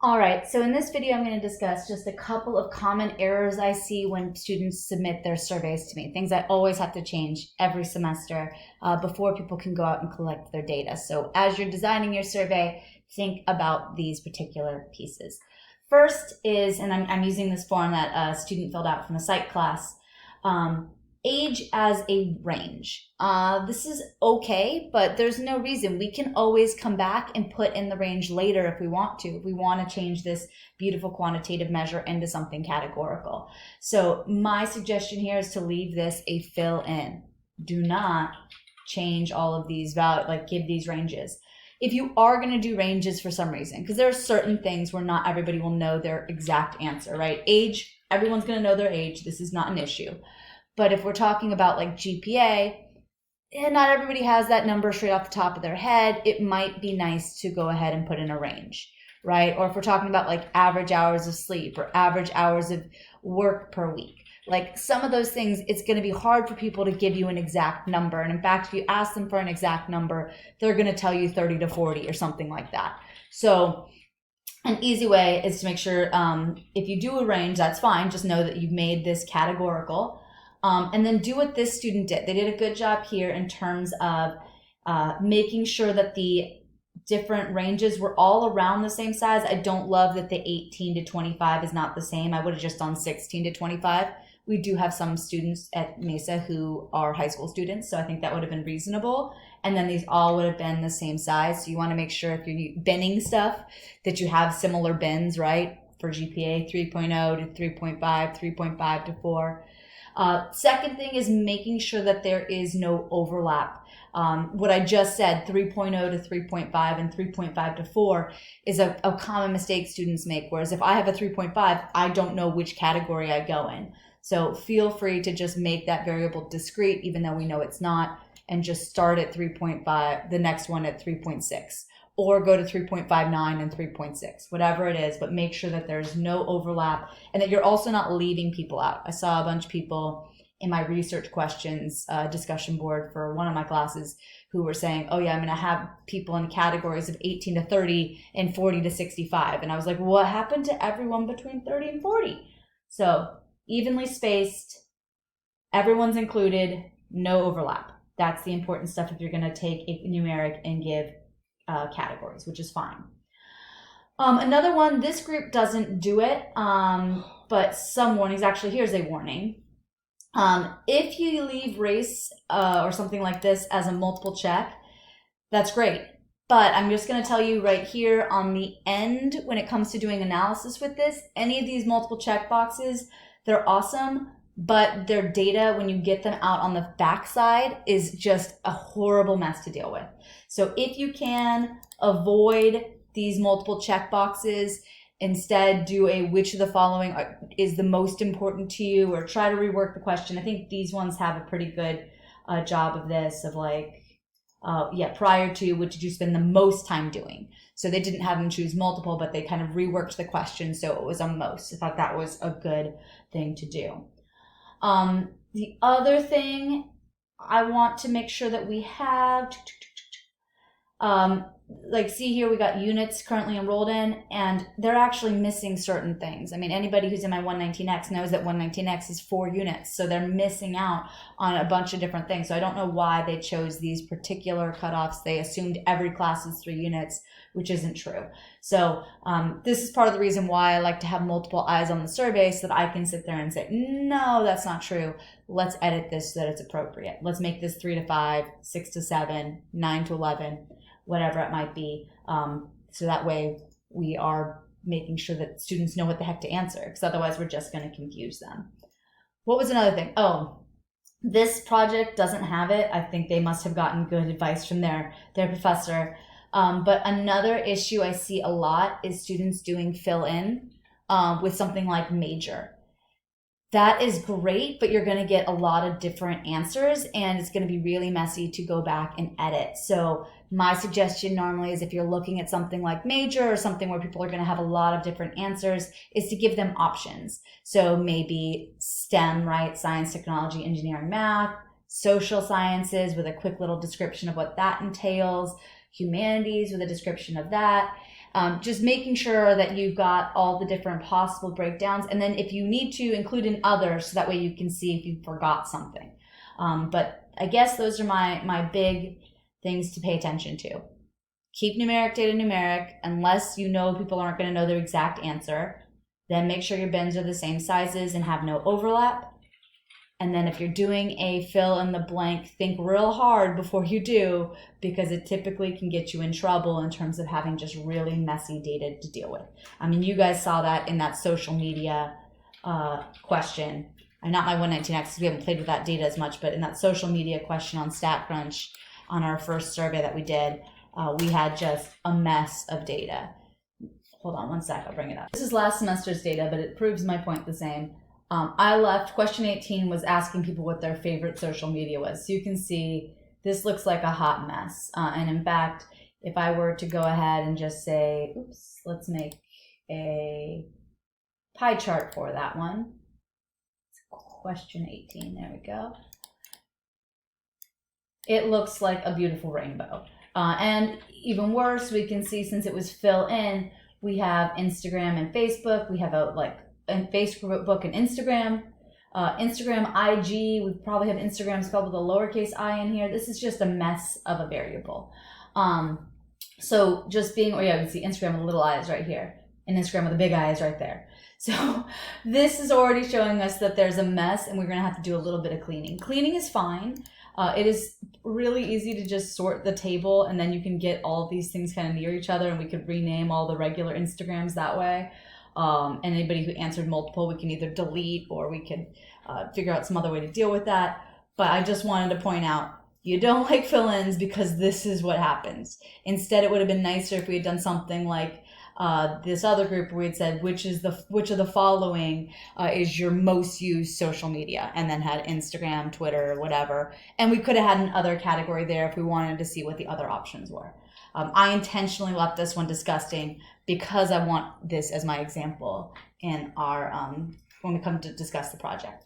All right, so in this video, I'm going to discuss just a couple of common errors I see when students submit their surveys to me, things I always have to change every semester before people can go out and collect their data. So as you're designing your survey, think about these particular pieces. First is, and I'm using this form that a student filled out from a psych class, age as a range. This is okay, but there's no reason. We can always come back and put in the range later if we want to. If we want to change this beautiful quantitative measure into something categorical. So my suggestion here is to leave this a fill in. Do not change all of these values, like give these ranges. If you are going to do ranges for some reason, because there are certain things where not everybody will know their exact answer, right? Age, everyone's going to know their age. This is not an issue. But if we're talking about like GPA, and not everybody has that number straight off the top of their head, it might be nice to go ahead and put in a range, right? Or if we're talking about like average hours of sleep or average hours of work per week, like some of those things, it's going to be hard for people to give you an exact number. And in fact, if you ask them for an exact number, they're going to tell you 30 to 40 or something like that. So an easy way is to make sure if you do a range, that's fine. Just know that you've made this categorical. And then do what this student did. They did a good job here in terms of making sure that the different ranges were all around the same size. I don't love that the 18 to 25 is not the same. I would have just done 16 to 25. We do have some students at Mesa who are high school students, so I think that would have been reasonable. And then these all would have been the same size. So you want to make sure if you're binning stuff that you have similar bins, right? For GPA 3.0 to 3.5, 3.5 to 4. Second thing is making sure that there is no overlap. What I just said, 3.0 to 3.5 and 3.5 to 4 is a common mistake students make. Whereas if I have a 3.5, I don't know which category I go in. So feel free to just make that variable discrete, even though we know it's not, and just start at 3.5, the next one at 3.6. Or go to 3.59 and 3.6, whatever it is, but make sure that there's no overlap and that you're also not leaving people out. I saw a bunch of people in my research questions discussion board for one of my classes who were saying, oh yeah, I'm going to have people in categories of 18 to 30 and 40 to 65. And I was like, what happened to everyone between 30 and 40? So evenly spaced, everyone's included, no overlap. That's the important stuff if you're going to take a numeric and give categories, which is fine. Another one, this group doesn't do it, but some warnings. Actually, here's a warning. If you leave race or something like this as a multiple check, that's great. But I'm just going to tell you right here on the end, when it comes to doing analysis with this, any of these multiple check boxes, they're awesome. But their data, when you get them out on the backside, is just a horrible mess to deal with. So if you can avoid these multiple check boxes, instead do a which of the following is the most important to you, or try to rework the question. I think these ones have a pretty good job of this, of like, prior to, what did you spend the most time doing? So they didn't have them choose multiple, but they kind of reworked the question so it was a most. I thought that was a good thing to do. The other thing I want to make sure that we have, like see here, we got units currently enrolled in, and they're actually missing certain things. I mean, anybody who's in my 119X knows that 119X is 4 units. So they're missing out on a bunch of different things. So I don't know why they chose these particular cutoffs. They assumed every class is 3 units, which isn't true. So this is part of the reason why I like to have multiple eyes on the survey, so that I can sit there and say, no, that's not true. Let's edit this so that it's appropriate. Let's make this 3 to 5, 6 to 7, 9 to 11, whatever it might be. So that way we are making sure that students know what the heck to answer, because otherwise we're just going to confuse them. What was another thing? Oh, this project doesn't have it. I think they must have gotten good advice from their professor. But another issue I see a lot is students doing fill in with something like major. That is great, but you're going to get a lot of different answers, and it's going to be really messy to go back and edit. So my suggestion normally is, if you're looking at something like major or something where people are going to have a lot of different answers, is to give them options. So maybe STEM, right? Science, technology, engineering, math, social sciences with a quick little description of what that entails, humanities with a description of that. just making sure that you've got all the different possible breakdowns. And then if you need to, include in others, so that way you can see if you forgot something. But I guess those are my big things to pay attention to. Keep numeric data numeric, unless you know people aren't going to know their exact answer. Then make sure your bins are the same sizes and have no overlap. And then if you're doing a fill in the blank, think real hard before you do, because it typically can get you in trouble in terms of having just really messy data to deal with. I mean, you guys saw that in that social media question. Not my 119X, because we haven't played with that data as much, but in that social media question on StatCrunch, on our first survey that we did, we had just a mess of data. Hold on one sec, I'll bring it up. This is last semester's data, but it proves my point the same. I left, question 18 was asking people what their favorite social media was. So you can see this looks like a hot mess. And in fact, if I were to go ahead and just say, oops, let's make a pie chart for that one. Question 18, there we go. It looks like a beautiful rainbow. And even worse, we can see since it was fill in, we have Instagram and Facebook. We have Facebook and Instagram. Instagram, IG, we probably have Instagram spelled with a lowercase I in here. This is just a mess of a variable. So just being, you can see Instagram with the little I is right here, and Instagram with the big I is right there. So this is already showing us that there's a mess, and we're going to have to do a little bit of cleaning. Cleaning is fine. It is really easy to just sort the table, and then you can get all of these things kind of near each other, and we could rename all the regular Instagrams that way. And anybody who answered multiple, we can either delete or we could figure out some other way to deal with that. But I just wanted to point out, you don't like fill-ins because this is what happens. Instead, it would have been nicer if we had done something like this other group where we had said which of the following is your most used social media, and then had Instagram, Twitter, whatever, and we could have had an other category there if we wanted to see what the other options were. I intentionally left this one disgusting because I want this as my example in our when we come to discuss the project.